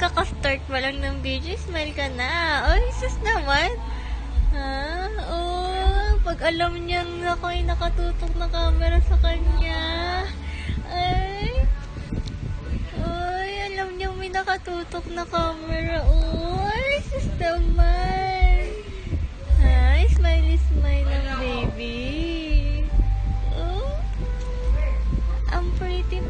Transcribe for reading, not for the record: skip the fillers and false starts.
Kaka-start pa lang ng video, smile ka na. Oy, sus naman. Ha? Oh, pag alam niyang ako ay nakatutok na camera sa kanya. Ay. Oy, alam niyang may nakatutok na camera. Oy, sus naman. Ay, smiley smile lang, baby. Oh, ang pretty